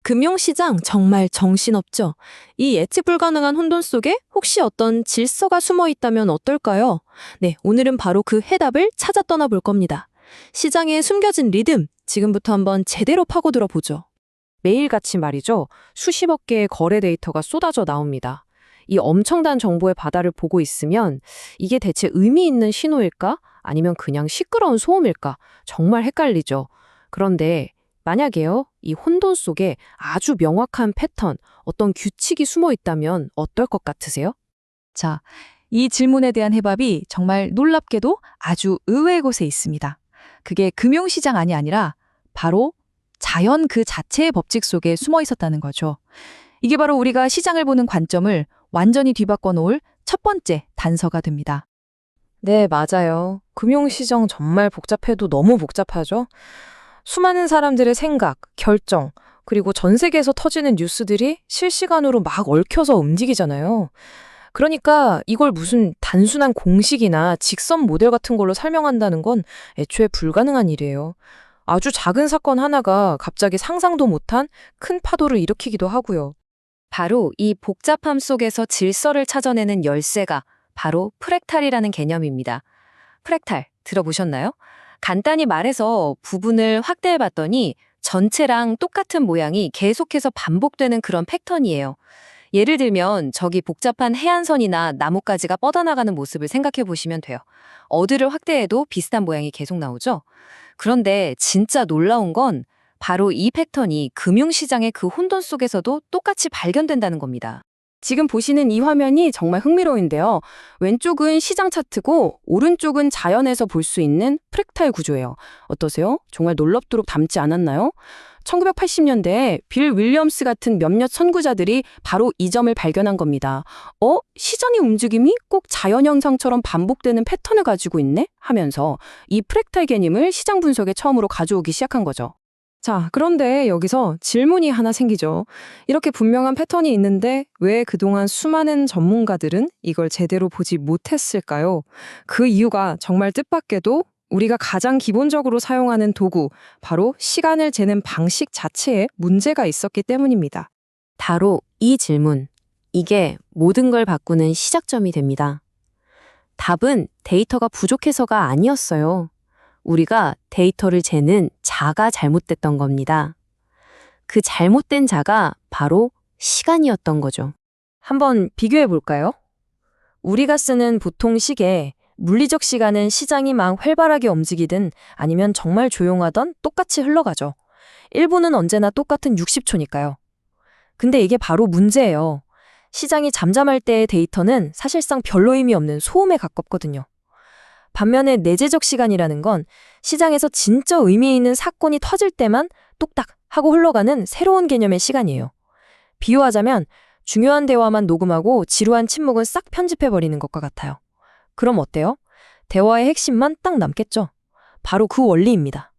금융시장 정말 정신없죠? 이 예측 불가능한 혼돈 속에 혹시 어떤 질서가 숨어 있다면 어떨까요? 네, 오늘은 바로 그 해답을 찾아 떠나볼 겁니다. 시장에 숨겨진 리듬, 지금부터 한번 제대로 파고들어 보죠. 매일같이 말이죠. 수십억 개의 거래 데이터가 쏟아져 나옵니다. 이 엄청난 정보의 바다를 보고 있으면 이게 대체 의미 있는 신호일까? 아니면 그냥 시끄러운 소음일까? 정말 헷갈리죠. 그런데 만약에요, 이 혼돈 속에 아주 명확한 패턴, 어떤 규칙이 숨어 있다면 어떨 것 같으세요? 자, 이 질문에 대한 해답이 정말 놀랍게도 아주 의외의 곳에 있습니다. 그게 금융시장 아니라 바로 자연 그 자체의 법칙 속에 숨어 있었다는 거죠. 이게 바로 우리가 시장을 보는 관점을 완전히 뒤바꿔 놓을 첫 번째 단서가 됩니다. 네, 맞아요. 금융시장 정말 복잡해도 너무 복잡하죠? 수많은 사람들의 생각, 결정, 그리고 전 세계에서 터지는 뉴스들이 실시간으로 막 얽혀서 움직이잖아요. 그러니까 이걸 무슨 단순한 공식이나 직선 모델 같은 걸로 설명한다는 건 애초에 불가능한 일이에요. 아주 작은 사건 하나가 갑자기 상상도 못한 큰 파도를 일으키기도 하고요. 바로 이 복잡함 속에서 질서를 찾아내는 열쇠가 바로 프랙탈이라는 개념입니다. 프랙탈 들어보셨나요? 간단히 말해서 부분을 확대해봤더니 전체랑 똑같은 모양이 계속해서 반복되는 그런 패턴이에요. 예를 들면 저기 복잡한 해안선이나 나뭇가지가 뻗어나가는 모습을 생각해 보시면 돼요. 어디를 확대해도 비슷한 모양이 계속 나오죠? 그런데 진짜 놀라운 건 바로 이 패턴이 금융시장의 그 혼돈 속에서도 똑같이 발견된다는 겁니다. 지금 보시는 이 화면이 정말 흥미로운데요. 왼쪽은 시장 차트고 오른쪽은 자연에서 볼 수 있는 프랙탈 구조예요. 어떠세요? 정말 놀랍도록 닮지 않았나요? 1980년대에 빌 윌리엄스 같은 몇몇 선구자들이 바로 이 점을 발견한 겁니다. 시장의 움직임이 꼭 자연 현상처럼 반복되는 패턴을 가지고 있네? 하면서 이 프랙탈 개념을 시장 분석에 처음으로 가져오기 시작한 거죠. 자, 그런데 여기서 질문이 하나 생기죠. 이렇게 분명한 패턴이 있는데 왜 그동안 수많은 전문가들은 이걸 제대로 보지 못했을까요? 그 이유가 정말 뜻밖에도 우리가 가장 기본적으로 사용하는 도구, 바로 시간을 재는 방식 자체에 문제가 있었기 때문입니다. 바로 이 질문, 이게 모든 걸 바꾸는 시작점이 됩니다. 답은 데이터가 부족해서가 아니었어요. 우리가 데이터를 재는 자가 잘못됐던 겁니다. 그 잘못된 자가 바로 시간이었던 거죠. 한번 비교해 볼까요? 우리가 쓰는 보통 시계, 물리적 시간은 시장이 막 활발하게 움직이든 아니면 정말 조용하던 똑같이 흘러가죠. 1분은 언제나 똑같은 60초니까요. 근데 이게 바로 문제예요. 시장이 잠잠할 때의 데이터는 사실상 별로 의미 없는 소음에 가깝거든요. 반면에 내재적 시간이라는 건 시장에서 진짜 의미 있는 사건이 터질 때만 똑딱 하고 흘러가는 새로운 개념의 시간이에요. 비유하자면 중요한 대화만 녹음하고 지루한 침묵은 싹 편집해버리는 것과 같아요. 그럼 어때요? 대화의 핵심만 딱 남겠죠? 바로 그 원리입니다.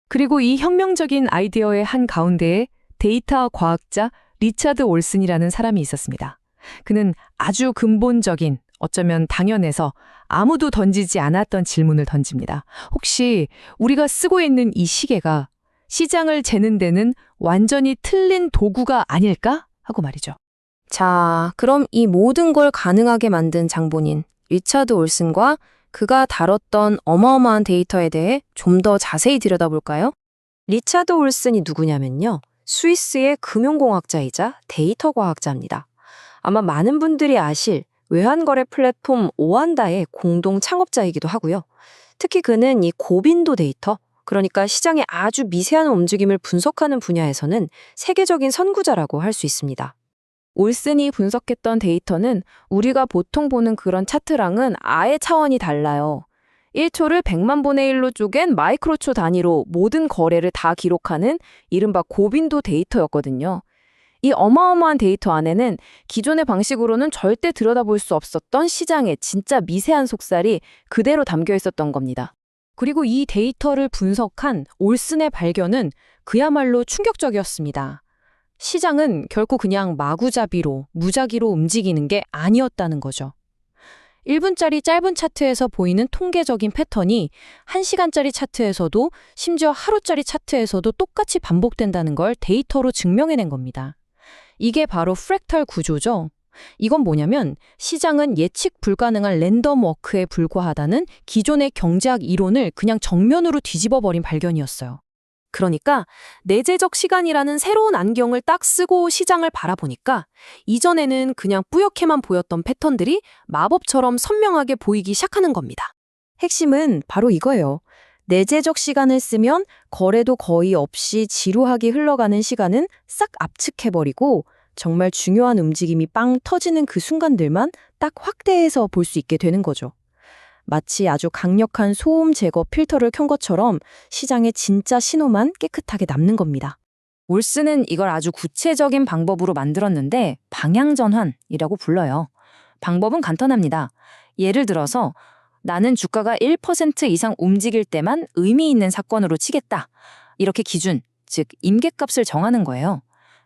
그리고 이 혁명적인 아이디어의 한 가운데에 데이터 과학자 리차드 올슨이라는 사람이 있었습니다. 그는 아주 근본적인, 어쩌면 당연해서 아무도 던지지 않았던 질문을 던집니다. 혹시 우리가 쓰고 있는 이 시계가 시장을 재는 데는 완전히 틀린 도구가 아닐까? 하고 말이죠. 자, 그럼 이 모든 걸 가능하게 만든 장본인 리차드 올슨과 그가 다뤘던 어마어마한 데이터에 대해 좀 더 자세히 들여다볼까요? 리차드 올슨이 누구냐면요. 스위스의 금융공학자이자 데이터 과학자입니다. 아마 많은 분들이 아실 외환거래 플랫폼 오안다의 공동 창업자이기도 하고요. 특히 그는 이 고빈도 데이터, 그러니까 시장의 아주 미세한 움직임을 분석하는 분야에서는 세계적인 선구자라고 할 수 있습니다. 올슨이 분석했던 데이터는 우리가 보통 보는 그런 차트랑은 아예 차원이 달라요. 1초를 100만 분의 1로 쪼갠 마이크로초 단위로 모든 거래를 다 기록하는 이른바 고빈도 데이터였거든요. 이 어마어마한 데이터 안에는 기존의 방식으로는 절대 들여다볼 수 없었던 시장의 진짜 미세한 속살이 그대로 담겨 있었던 겁니다. 그리고 이 데이터를 분석한 올슨의 발견은 그야말로 충격적이었습니다. 시장은 결코 그냥 마구잡이로, 무작위로 움직이는 게 아니었다는 거죠. 1분짜리 짧은 차트에서 보이는 통계적인 패턴이 1시간짜리 차트에서도 심지어 하루짜리 차트에서도 똑같이 반복된다는 걸 데이터로 증명해낸 겁니다. 이게 바로 프랙탈 구조죠. 이건 뭐냐면 시장은 예측 불가능한 랜덤 워크에 불과하다는 기존의 경제학 이론을 그냥 정면으로 뒤집어버린 발견이었어요. 그러니까 내재적 시간이라는 새로운 안경을 딱 쓰고 시장을 바라보니까 이전에는 그냥 뿌옇게만 보였던 패턴들이 마법처럼 선명하게 보이기 시작하는 겁니다. 핵심은 바로 이거예요. 내재적 시간을 쓰면 거래도 거의 없이 지루하게 흘러가는 시간은 싹 압축해버리고 정말 중요한 움직임이 빵 터지는 그 순간들만 딱 확대해서 볼 수 있게 되는 거죠. 마치 아주 강력한 소음 제거 필터를 켠 것처럼 시장의 진짜 신호만 깨끗하게 남는 겁니다. 올스는 이걸 아주 구체적인 방법으로 만들었는데 방향전환이라고 불러요. 방법은 간단합니다. 예를 들어서 나는 주가가 1% 이상 움직일 때만 의미 있는 사건으로 치겠다. 이렇게 기준, 즉 임계값을 정하는 거예요.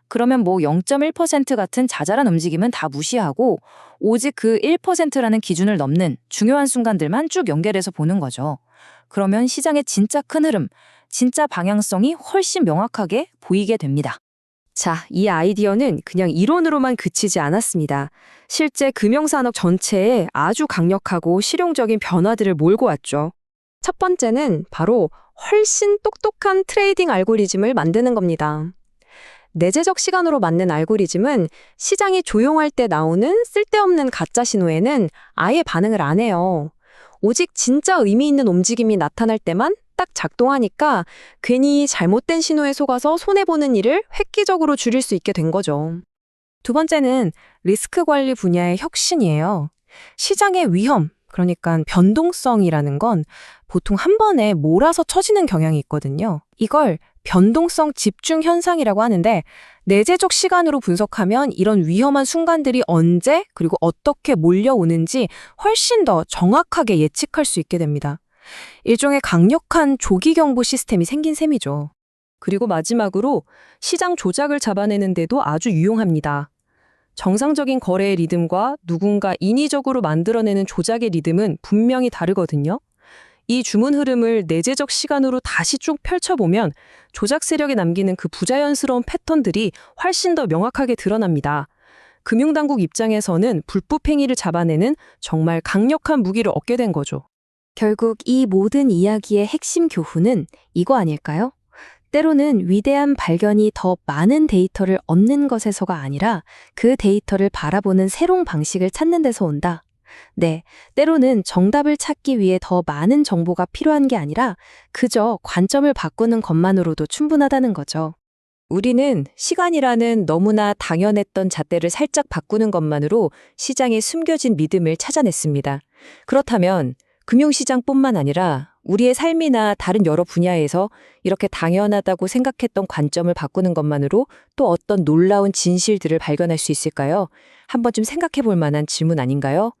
그러면 뭐 0.1% 같은 자잘한 움직임은 다 무시하고 오직 그 1%라는 기준을 넘는 중요한 순간들만 쭉 연결해서 보는 거죠. 그러면 시장의 진짜 큰 흐름, 진짜 방향성이 훨씬 명확하게 보이게 됩니다. 자, 이 아이디어는 그냥 이론으로만 그치지 않았습니다. 실제 금융산업 전체에 아주 강력하고 실용적인 변화들을 몰고 왔죠. 첫 번째는 바로 훨씬 똑똑한 트레이딩 알고리즘을 만드는 겁니다. 내재적 시간으로 맞는 알고리즘은 시장이 조용할 때 나오는 쓸데없는 가짜 신호에는 아예 반응을 안 해요. 오직 진짜 의미 있는 움직임이 나타날 때만 딱 작동하니까 괜히 잘못된 신호에 속아서 손해보는 일을 획기적으로 줄일 수 있게 된 거죠. 두 번째는 리스크 관리 분야의 혁신이에요. 시장의 위험, 그러니까 변동성이라는 건 보통 한 번에 몰아서 쳐지는 경향이 있거든요. 이걸 변동성 집중 현상이라고 하는데 내재적 시간으로 분석하면 이런 위험한 순간들이 언제 그리고 어떻게 몰려오는지 훨씬 더 정확하게 예측할 수 있게 됩니다. 일종의 강력한 조기 경보 시스템이 생긴 셈이죠. 그리고 마지막으로 시장 조작을 잡아내는데도 아주 유용합니다. 정상적인 거래의 리듬과 누군가 인위적으로 만들어내는 조작의 리듬은 분명히 다르거든요. 이 주문 흐름을 내재적 시간으로 다시 쭉 펼쳐보면 조작 세력이 남기는 그 부자연스러운 패턴들이 훨씬 더 명확하게 드러납니다. 금융당국 입장에서는 불법 행위를 잡아내는 정말 강력한 무기를 얻게 된 거죠. 결국 이 모든 이야기의 핵심 교훈은 이거 아닐까요? 때로는 위대한 발견이 더 많은 데이터를 얻는 것에서가 아니라 그 데이터를 바라보는 새로운 방식을 찾는 데서 온다. 네, 때로는 정답을 찾기 위해 더 많은 정보가 필요한 게 아니라 그저 관점을 바꾸는 것만으로도 충분하다는 거죠. 우리는 시간이라는 너무나 당연했던 잣대를 살짝 바꾸는 것만으로 시장에 숨겨진 믿음을 찾아냈습니다. 그렇다면 금융시장뿐만 아니라 우리의 삶이나 다른 여러 분야에서 이렇게 당연하다고 생각했던 관점을 바꾸는 것만으로 또 어떤 놀라운 진실들을 발견할 수 있을까요? 한 번쯤 생각해 볼 만한 질문 아닌가요?